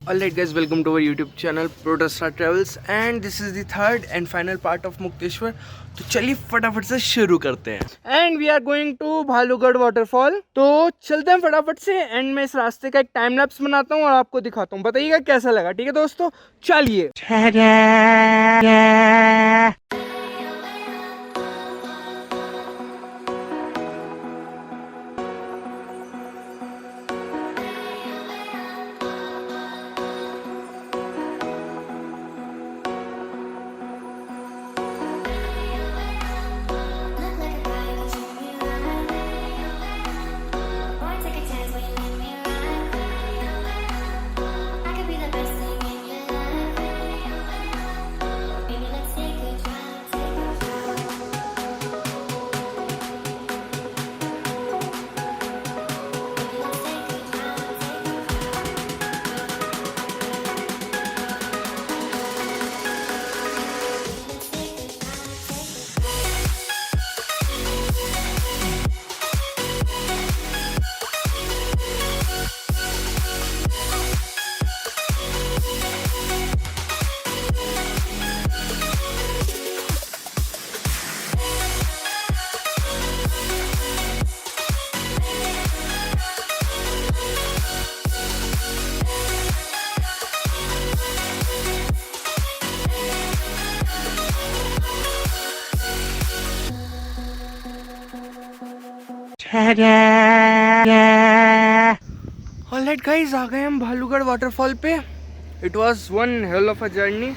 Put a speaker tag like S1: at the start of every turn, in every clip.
S1: Alright guys, welcome to our YouTube channel Protestar Travels and this is the third and final part of Mukteshwar. तो चलिए फटाफट से शुरू करते हैं and we are going to Bhalugarh waterfall. तो चलते हैं फटाफट से एंड मैं इस रास्ते का एक टाइम लैप्स बनाता हूँ और आपको दिखाता हूँ, बताइएगा कैसा लगा। ठीक है दोस्तों, चलिए। ऑलराइट गाइस, आ गए हम भालूगढ़ वाटरफॉल पे। It was one hell of a journey.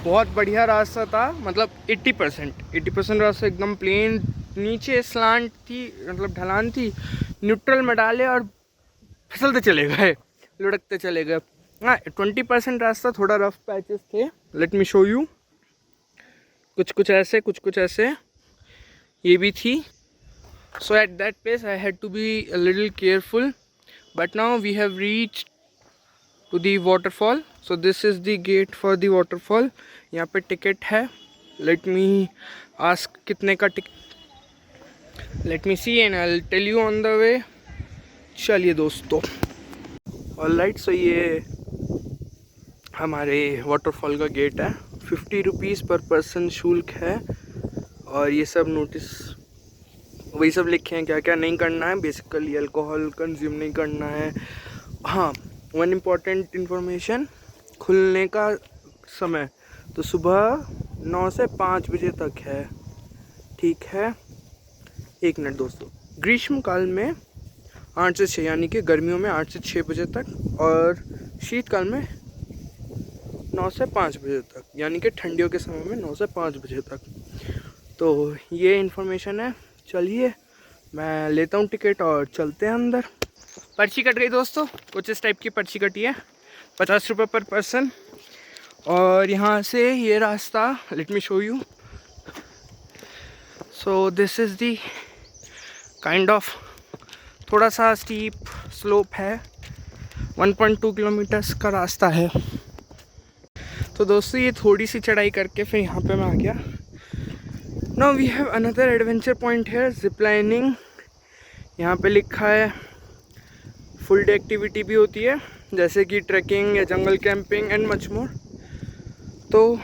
S1: बहुत बढ़िया रास्ता था, मतलब 80% रास्ता एकदम प्लेन, नीचे स्लांट थी, मतलब ढलान थी, न्यूट्रल में डाले और फिसलते चले गए, लुढ़कते चले गए। हाँ, 20% रास्ता थोड़ा रफ पैचेस थे। Late me show you. कुछ ऐसे ये भी थी। So at that place I had to be a little careful, but now we have reached to the waterfall. So this is the gate for the waterfall. यहाँ पे ticket है। Let me ask कितने का ticket. Let me see and I'll tell you on the way. चलिए दोस्तों। Alright, so ये हमारे waterfall का गेट है। 50 रुपीज़ पर पर्सन शुल्क है और ये सब नोटिस वही सब लिखे हैं, क्या क्या नहीं करना है। बेसिकली अल्कोहल कंज्यूम नहीं करना है। हाँ, वन इम्पॉर्टेंट इन्फॉर्मेशन, खुलने का समय तो सुबह 9 से 5 बजे तक है। ठीक है, एक मिनट दोस्तों। ग्रीष्म काल में 8 से 6, यानी कि गर्मियों में 8 से 6 बजे तक, और शीतकाल में 9 से 5 बजे तक, यानी कि ठंडियों के समय में 9 से 5 बजे तक। तो ये इन्फॉर्मेशन है। चलिए मैं लेता हूँ टिकट और चलते हैं अंदर। पर्ची कट गई दोस्तों, कुछ इस टाइप की पर्ची कटी है, 50 रुपये पर पर्सन। और यहाँ से ये रास्ता, late me show you. So this is the kind of, थोड़ा सा स्टीप स्लोप है, 1.2 किलोमीटर्स का रास्ता है। तो दोस्तों ये थोड़ी सी चढ़ाई करके फिर यहाँ पे मैं आ गया। Now we have another adventure point here, zip lining। यहाँ पे लिखा है फुल डे एक्टिविटी भी होती है, जैसे कि ट्रैकिंग या जंगल कैंपिंग एंड मच मोर। तो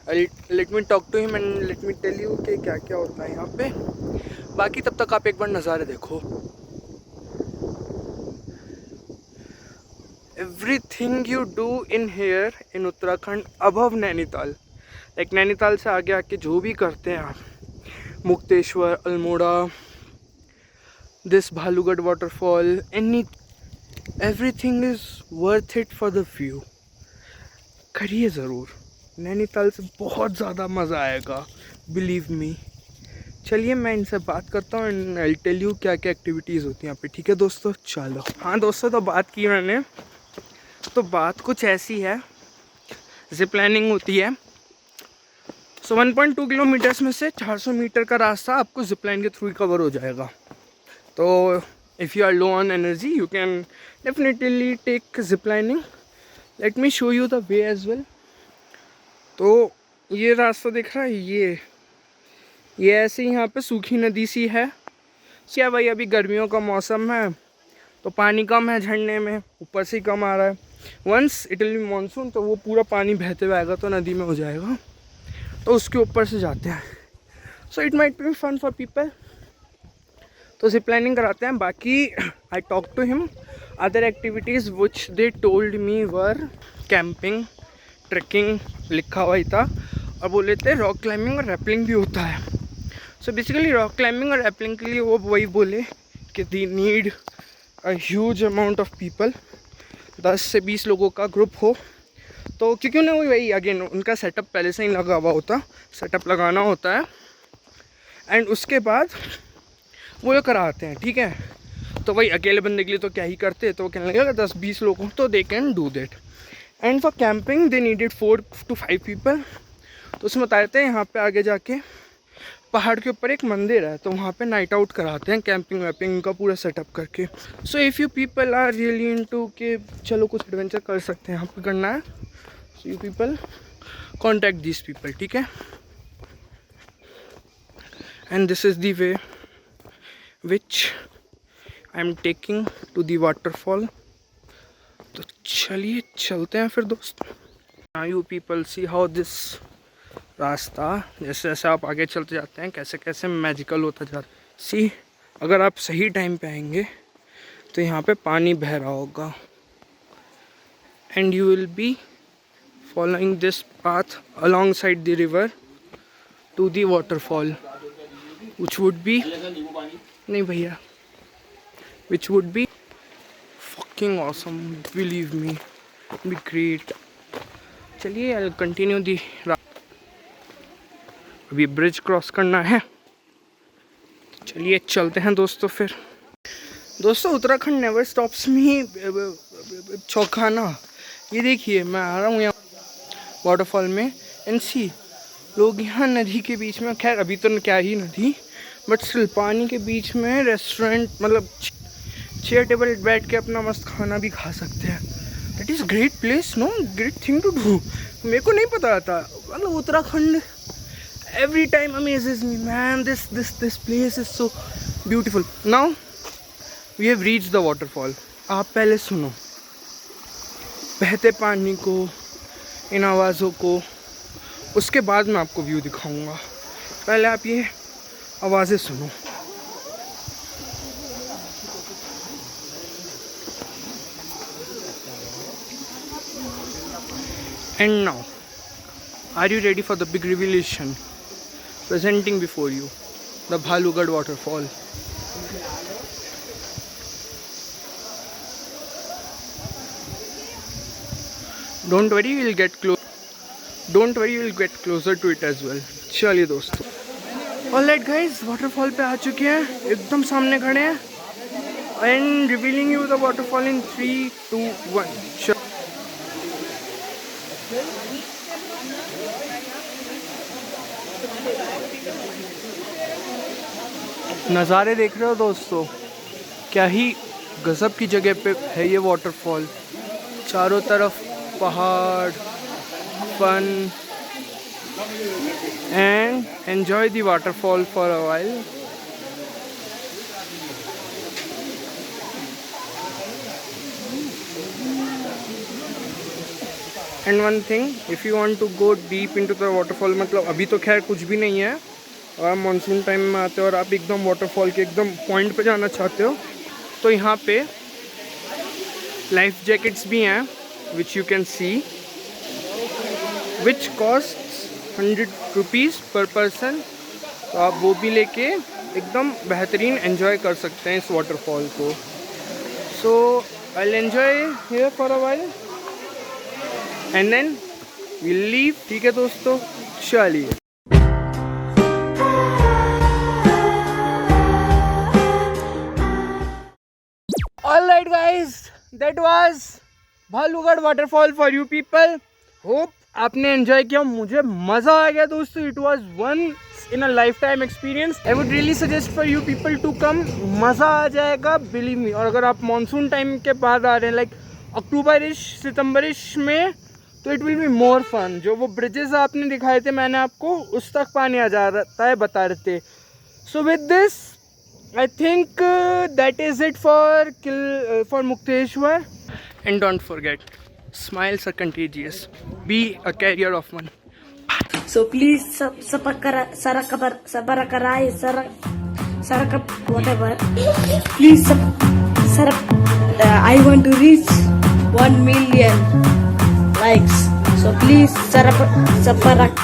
S1: let me talk to him and let me tell you कि क्या क्या होता है यहाँ पे। बाकी तब तक आप एक बार नज़ारे देखो। Everything you do in here in Uttarakhand above Nainital, like Nainital से आगे आके जो भी करते हैं आप, Mukteshwar, Almora, this Bhalugarh waterfall, everything is worth it for the view. करिए ज़रूर, नैनीताल से बहुत ज़्यादा मज़ा आएगा, बिलीव मी। चलिए मैं इनसे बात करता हूँ एंड आई टेल यू क्या क्या एक्टिविटीज़ होती हैं यहाँ पे। ठीक है दोस्तों, चलो। हाँ दोस्तों, तो बात की मैंने, तो बात कुछ ऐसी है। जिप लाइनिंग होती है। सो 1.2 किलोमीटर्स में से 400 मीटर का रास्ता आपको जिप लाइन के थ्रू कवर हो जाएगा। तो if you are low on energy you can definitely take zip lining. Let me show you the way as well. तो ये रास्ता दिख रहा है, ये ऐसे ही यहाँ पे सूखी नदी सी है। क्या भाई, अभी गर्मियों का मौसम है तो पानी कम है झरने में, ऊपर से ही कम आ रहा है। Once it will be monsoon तो वो पूरा पानी बहते हुए आएगा तो नदी में हो जाएगा, तो उसके ऊपर से जाते हैं। So it might be fun for people, तो जिप लाइनिंग कराते हैं। बाकी I talk to him, other activities which they told me were camping, trekking लिखा हुआ ही था, और बोले थे रॉक क्लाइंबिंग और रैपलिंग भी होता है। सो बेसिकली रॉक क्लाइंबिंग और रैपलिंग के लिए वो वही बोले कि the need a huge amount of people, 10 से 20 लोगों का ग्रुप हो। तो क्योंकि उन्हें वही अगेन उनका सेटअप पहले से ही लगा हुआ होता, सेटअप लगाना होता है एंड उसके बाद वो लोग कराते हैं, ठीक है। तो वही अकेले बंदे के लिए तो क्या ही करते, तो वो कहने लगेगा 10-20 लोग हो तो they can do that. And for camping they needed 4 to 5 people. तो उसमें बताए थे यहाँ पे आगे जाके पहाड़ के ऊपर एक मंदिर है, तो वहाँ पे नाइट आउट कराते हैं कैंपिंग वैपिंग का पूरा सेटअप करके। So if you people are really into के चलो कुछ एडवेंचर कर सकते हैं यहाँ पे करना है, so you people contact this people, ठीक है। And this is the way which I am taking to the waterfall. तो चलिए चलते हैं फिर दोस्तों। You people see how this रास्ता, जैसे जैसे आप आगे चलते जाते हैं कैसे कैसे मैजिकल होता जाता है। सी अगर आप सही टाइम पे आएंगे तो यहाँ पे पानी बह रहा होगा and you will be following this path alongside the river to the waterfall which would be, नहीं भैया, which would be fucking awesome, believe me, be great। चलिए I'll continue the अभी ब्रिज क्रॉस करना है, चलिए चलते हैं दोस्तों। फिर दोस्तों उत्तराखंड नेवर स्टॉप्स मी चौंकाना। ये देखिए मैं आ रहा हूँ यहाँ वाटरफॉल में एंड सी लोग यहाँ नदी के बीच में, खैर अभी तो क्या ही नदी, बट स्टिल पानी के बीच में रेस्टोरेंट, मतलब चेयर टेबल बैठ के अपना मस्त खाना भी खा सकते हैं। That is great place, no, great thing to do. मेरे को नहीं पता था, मतलब Uttarakhand every time amazes me, man. This place is so beautiful. Now we have reached the waterfall. आप पहले सुनो बहते पानी को, इन आवाज़ों को, उसके बाद मैं आपको व्यू दिखाऊंगा। पहले आप ये आवाज़ें सुनो। And now, are you ready for the big revelation? Presenting before you the Bhalugad waterfall. Don't worry, we'll get close. Don't worry, we'll get closer to it as well. चलिए दोस्तों, ऑलराइट गाइस, वाटरफॉल पे आ चुके हैं, एकदम सामने खड़े हैं and revealing you the waterfall in 3, 2, 1. नज़ारे देख रहे हो दोस्तों, क्या ही गजब की जगह पे है ये वाटरफॉल। चारों तरफ पहाड़, fun and enjoy the waterfall for a while. And one thing, if you want to go deep into the waterfall, मतलब अभी तो खैर कुछ भी नहीं है, और आप मानसून टाइम में आते हो और आप एकदम वाटरफॉल के एकदम पॉइंट पे जाना चाहते हो, तो यहाँ पे लाइफ जैकेट्स भी हैं which you can see, which cost 100 rupees पर पर्सन। तो आप वो भी लेके एकदम बेहतरीन एंजॉय कर सकते हैं इस वाटरफॉल को। So I will enjoy here for a while and then we leave, ठीक है दोस्तों, चलिए। Alright guys, that was Bhalugarh waterfall for you people. Hope आपने एंजॉय किया, मुझे मज़ा आ गया दोस्तों। It was once in a life time experience. I would really suggest for you people to come, मज़ा आ जाएगा, बिलीव मी। और अगर आप मानसून टाइम के बाद आ रहे हैं, लाइक अक्टूबरिश सितंबरिश में, तो it will be more fun. जो वो ब्रिजेस आपने दिखाए थे मैंने आपको, उस तक पानी आ जाता है बता रहे थे। So with this I think that is it for Mukteshwar. And don't forget, smiles are contagious. Be a carrier of one.
S2: So please whatever. Please I want to reach 1 million likes. So please sarapakarai.